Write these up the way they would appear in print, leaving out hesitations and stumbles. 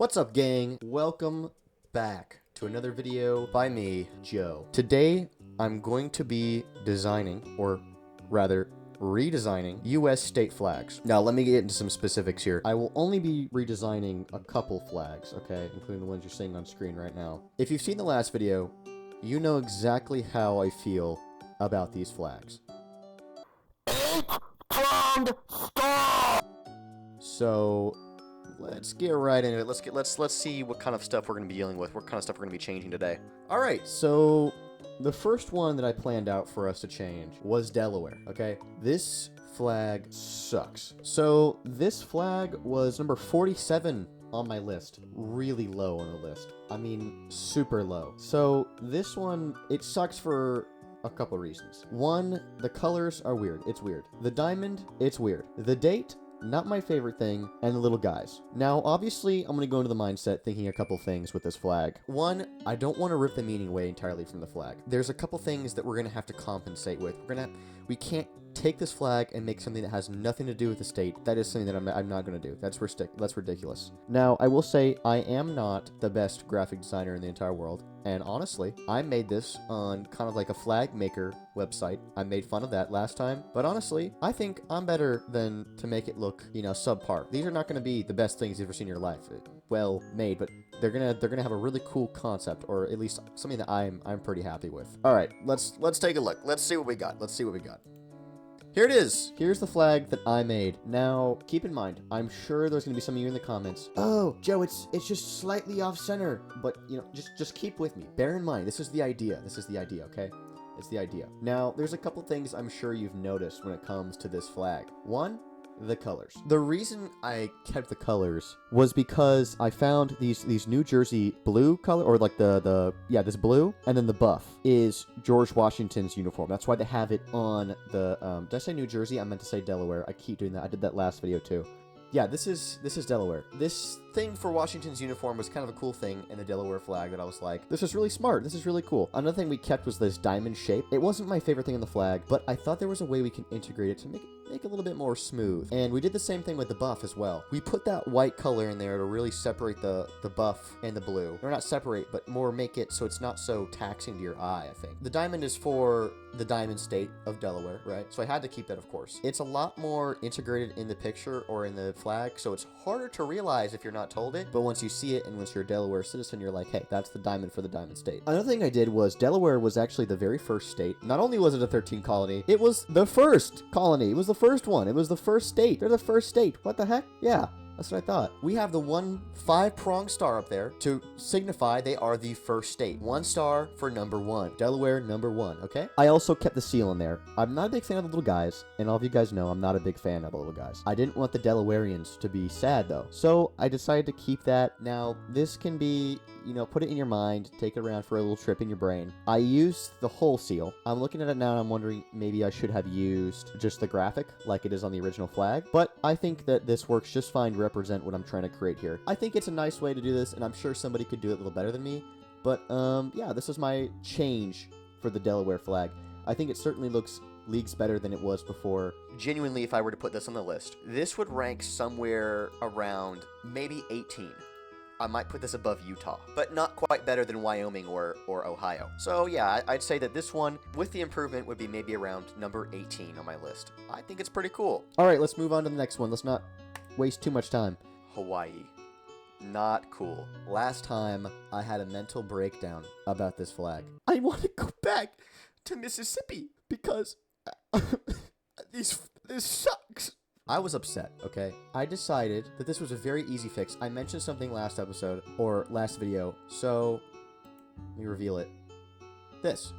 What's up, gang? Welcome back to another video by me, Joe. Today, I'm going to be designing, or rather, redesigning U.S. state flags. Now, let me get into some specifics here. I will only be redesigning a couple flags, okay? Including the ones you're seeing on screen right now. If you've seen the last video, you know exactly how I feel about these flags. Eight-pronged star! So, let's get right into it. Let's see what kind of stuff we're going to be dealing with, what kind of stuff we're going to be changing today. All right, so the first one that I planned out for us to change was Delaware, okay? This flag sucks. So this flag was number 47 on my list. Really low on the list. I mean, super low. So this one, it sucks for a couple reasons. One, the colors are weird. It's weird. The diamond, it's weird. The date, not my favorite thing, and the little guys. Now, obviously, I'm going to go into the mindset thinking a couple things with this flag. One, I don't want to rip the meaning away entirely from the flag. There's a couple things that we're going to have to compensate with. We can't take this flag and make something that has nothing to do with the state. That is something that I'm not going to do. That's ridiculous. Now, I will say I am not the best graphic designer in the entire world. And honestly, I made this on kind of like a flag maker website. I made fun of that last time. But honestly, I think I'm better than to make it look, subpar. These are not going to be the best things you've ever seen in your life. Well made, but they're gonna have a really cool concept, or at least something that I'm pretty happy with. All right, let's take a look. Let's see what we got. Here it is. Here's the flag that I made. Now, keep in mind, I'm sure there's going to be some of you in the comments. Oh, Joe, it's just slightly off center. But, just keep with me. Bear in mind, this is the idea, okay? It's the idea. Now, there's a couple things I'm sure you've noticed when it comes to this flag. One, the colors. The reason I kept the colors was because I found these New Jersey blue color, or like this blue, and then the buff is George Washington's uniform. That's why they have it on the did I say New Jersey? I meant to say Delaware. I keep doing that. I did that last video too. Yeah, this is Delaware. This thing for Washington's uniform was kind of a cool thing in the Delaware flag that I was like, this is really smart. This is really cool. Another thing we kept was this diamond shape. It wasn't my favorite thing on the flag, but I thought there was a way we can integrate it to make it a little bit more smooth. And we did the same thing with the buff as well. We put that white color in there to really separate the buff and the blue. Or not separate, but more make it so it's not so taxing to your eye, I think. The diamond is for the diamond state of Delaware, right? So I had to keep that, of course. It's a lot more integrated in the picture or in the flag, so it's harder to realize if you're not told it, but once you see it and once you're a Delaware citizen, you're like, hey, that's the diamond for the diamond state. Another thing I did was Delaware was actually the very first state. Not only was it a 13 colony, it was the first colony. It was the first one. It was the first state. They're the first state. What the heck? Yeah. That's what I thought. We have the 5-pronged star up there to signify they are the first state. 1 star for number 1. Delaware, number 1, okay? I also kept the seal in there. I'm not a big fan of the little guys, and all of you guys know I'm not a big fan of the little guys. I didn't want the Delawareans to be sad, though. So I decided to keep that. Now, this can be, put it in your mind, take it around for a little trip in your brain. I used the whole seal. I'm looking at it now, and I'm wondering maybe I should have used just the graphic like it is on the original flag. But I think that this works just fine to represent what I'm trying to create here. I think it's a nice way to do this, and I'm sure somebody could do it a little better than me. But, yeah, this is my change for the Delaware flag. I think it certainly looks leagues better than it was before. Genuinely, if I were to put this on the list, this would rank somewhere around maybe 18. I might put this above Utah, but not quite better than Wyoming or Ohio. So yeah, I'd say that this one, with the improvement, would be maybe around number 18 on my list. I think it's pretty cool. All right, let's move on to the next one. Let's not waste too much time. Hawaii. Not cool. Last time, I had a mental breakdown about this flag. I want to go back to Mississippi because this sucks. I was upset, okay? I decided that this was a very easy fix. I mentioned something last episode, or last video, so let me reveal it. This.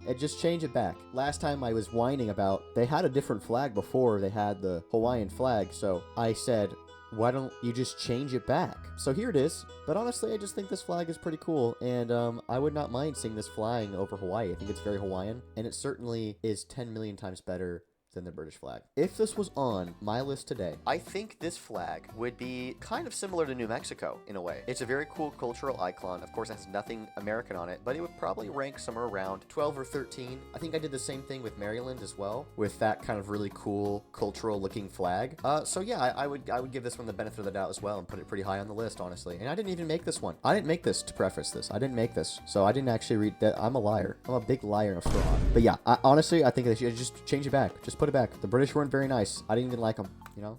And just change it back. Last time I was whining about, they had a different flag before they had the Hawaiian flag, so I said, why don't you just change it back? So here it is. But honestly, I just think this flag is pretty cool, and I would not mind seeing this flying over Hawaii. I think it's very Hawaiian, and it certainly is 10 million times better than the British flag. If this was on my list today, I think this flag would be kind of similar to New Mexico in a way. It's a very cool cultural icon. Of course, it has nothing American on it, but it would probably rank somewhere around 12 or 13. I think I did the same thing with Maryland as well, with that kind of really cool cultural looking flag. So yeah, I would give this one the benefit of the doubt as well and put it pretty high on the list, honestly. And I didn't even make this one. I didn't make this to preface this. I didn't make this. So I didn't actually read that. I'm a liar. I'm a big liar and a fraud. But yeah, honestly, I think they should just change it back. Just put it back. The British weren't very nice. I didn't even like them, you know?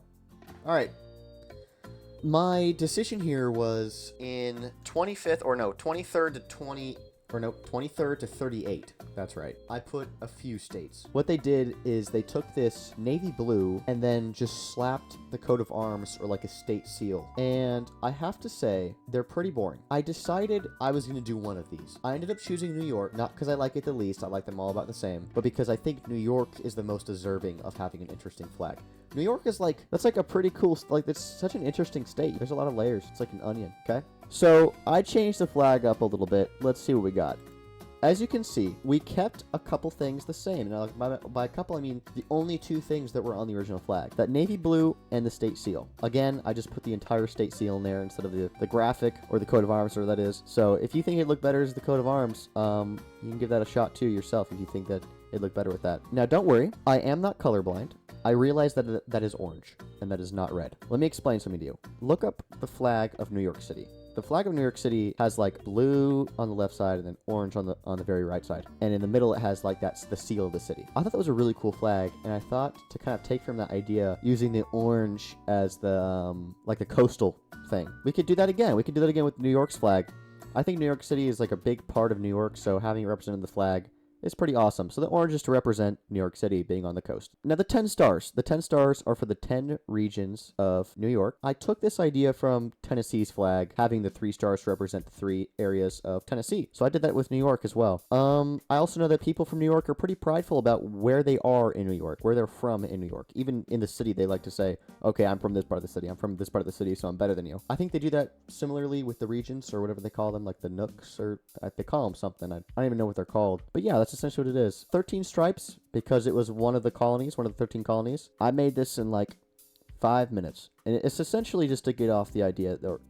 All right. My decision here was in 23rd to 38. That's right. I put a few states. What they did is they took this navy blue and then just slapped the coat of arms or like a state seal. And I have to say, they're pretty boring. I decided I was going to do one of these. I ended up choosing New York, not because I like it the least. I like them all about the same, but because I think New York is the most deserving of having an interesting flag. New York is that's like a pretty cool, it's such an interesting state. There's a lot of layers. It's like an onion, okay? So I changed the flag up a little bit. Let's see what we got. As you can see, we kept a couple things the same. Now, by a couple, I mean the only two things that were on the original flag. That navy blue and the state seal. Again, I just put the entire state seal in there instead of the graphic or the coat of arms, or that is. So if you think it looked better as the coat of arms, you can give that a shot too yourself if you think that it looked better with that. Now, don't worry. I am not colorblind. I realize that that is orange and that is not red. Let me explain something to you. Look up the flag of New York City. The flag of New York City has like blue on the left side and then orange on the very right side. And in the middle it has like that's the seal of the city. I thought that was a really cool flag, and I thought to kind of take from that idea using the orange as the like the coastal thing. We could do that again. We could do that again with New York's flag. I think New York City is like a big part of New York, so having it represented in the flag is pretty awesome. So the orange is to represent New York City being on the coast. Now the 10 stars. The 10 stars are for the 10 regions of New York. I took this idea from Tennessee's flag, having the 3 stars to represent the 3 areas of Tennessee. So I did that with New York as well. I also know that people from New York are pretty prideful about where they are in New York, where they're from in New York. Even in the city, they like to say, okay, I'm from this part of the city. I'm from this part of the city, so I'm better than you. I think they do that similarly with the regions or whatever they call them, like the nooks, or they call them something. I don't even know what they're called. But yeah, that's essentially what it is. 13 stripes because it was one of the colonies, one of the 13 colonies. I made this in like 5 minutes, and it's essentially just to get off the idea, or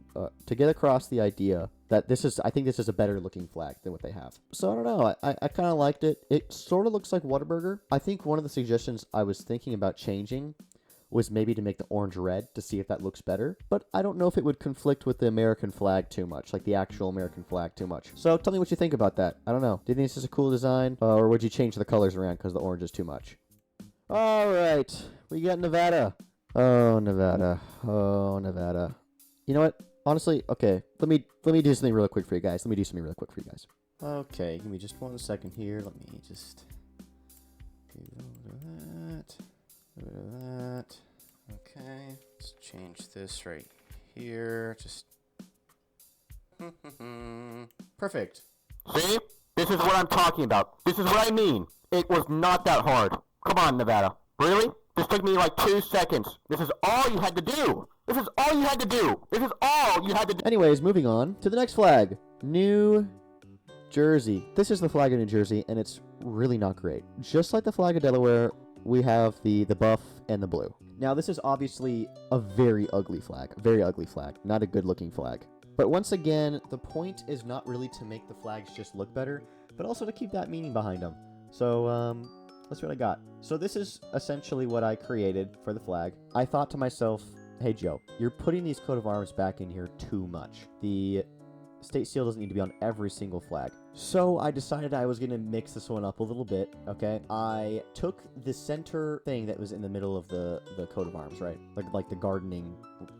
to get across the idea that I think this is a better looking flag than what they have. So I don't know, I kind of liked it. It sort of looks like Whataburger. I think one of the suggestions I was thinking about changing was maybe to make the orange red to see if that looks better. But I don't know if it would conflict with the American flag too much, like the actual American flag too much. So tell me what you think about that. I don't know. Do you think this is a cool design? Or would you change the colors around because the orange is too much? All right. We got Nevada. Oh, Nevada. Oh, Nevada. You know what? Honestly, okay. Let me do something real quick for you guys. Okay, give me just 1 second here. Let me just do that. A bit of that. Okay, let's change this right here. Just perfect. See? This is what I'm talking about. This is what I mean. It was not that hard. Come on, Nevada. Really? This took me like 2 seconds. This is all you had to do. Anyways, moving on to the next flag. New Jersey. This is the flag of New Jersey, and it's really not great. Just like the flag of Delaware, we have the buff and the blue. Now, this is obviously a very ugly flag. Not a good looking flag. But once again, the point is not really to make the flags just look better, but also to keep that meaning behind them. So, that's what I got. So this is essentially what I created for the flag. I thought to myself, hey Joe, you're putting these coat of arms back in here too much. The state seal doesn't need to be on every single flag. So I decided I was going to mix this one up a little bit, okay? I took the center thing that was in the middle of the coat of arms, right? Like the gardening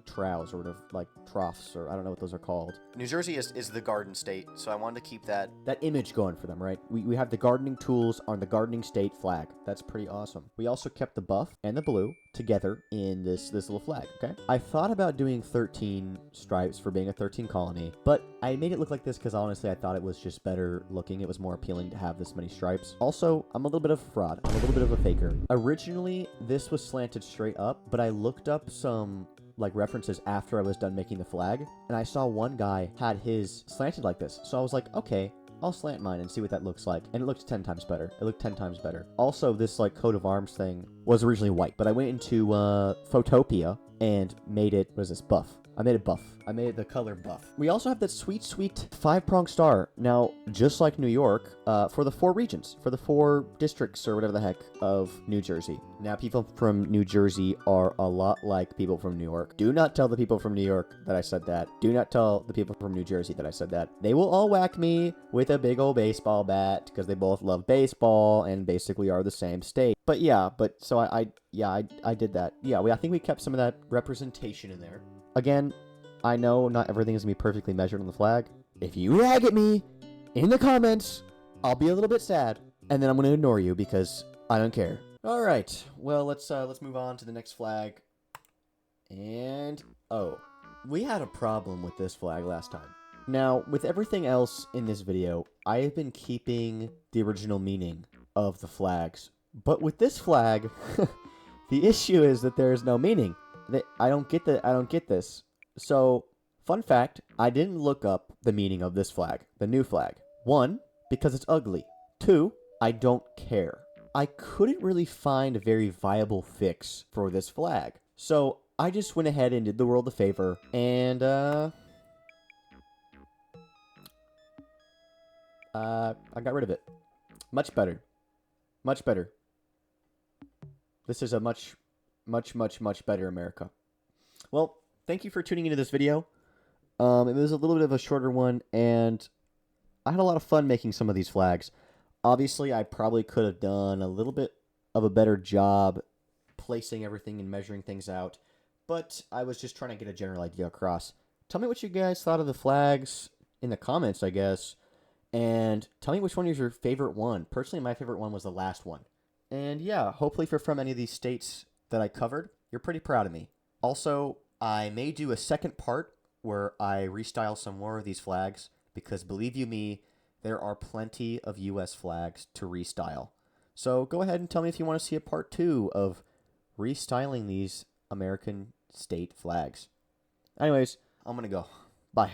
troughs or whatever, like troughs, or I don't know what those are called. New Jersey is the garden state, so I wanted to keep that image going for them, right? We have the gardening tools on the gardening state flag. That's pretty awesome. We also kept the buff and the blue together in this little flag, okay? I thought about doing 13 stripes for being a 13 colony, but I made it look like this because honestly I thought it was just better looking. It was more appealing to have this many stripes. Also, I'm a little bit of a fraud. I'm a little bit of a faker. Originally, this was slanted straight up, but I looked up some like references after I was done making the flag, and I saw one guy had his slanted like this. So I was like, okay, I'll slant mine and see what that looks like. And it looks 10 times better. It looked 10 times better. Also, this like coat of arms thing was originally white, but I went into Photopia and made it, what is this, buff. I made it buff. I made it the color buff. We also have that sweet, sweet 5-pronged star. Now, just like New York, for the 4 regions, for the 4 districts or whatever the heck of New Jersey. Now, people from New Jersey are a lot like people from New York. Do not tell the people from New York that I said that. Do not tell the people from New Jersey that I said that. They will all whack me with a big old baseball bat because they both love baseball and basically are the same state. But yeah, so I did that. Yeah, I think we kept some of that representation in there. Again, I know not everything is going to be perfectly measured on the flag. If you rag at me in the comments, I'll be a little bit sad, and then I'm going to ignore you because I don't care. All right, well, let's move on to the next flag. And, oh, we had a problem with this flag last time. Now, with everything else in this video, I have been keeping the original meaning of the flags. But with this flag, the issue is that there is no meaning. I don't get this. So, fun fact, I didn't look up the meaning of this flag, the new flag. 1, because it's ugly. 2, I don't care. I couldn't really find a very viable fix for this flag. So, I just went ahead and did the world a favor, and, I got rid of it. Much better. Much better. This is a much better America. Well, thank you for tuning into this video. It was a little bit of a shorter one, and I had a lot of fun making some of these flags. Obviously, I probably could have done a little bit of a better job placing everything and measuring things out, but I was just trying to get a general idea across. Tell me what you guys thought of the flags in the comments, I guess, and tell me which one is your favorite one. Personally, my favorite one was the last one. And yeah, hopefully if you're from any of these states that I covered, you're pretty proud of me. Also, I may do a second part where I restyle some more of these flags, because believe you me, there are plenty of US flags to restyle. So go ahead and tell me if you want to see a part 2 of restyling these American state flags. Anyways, I'm going to go. Bye.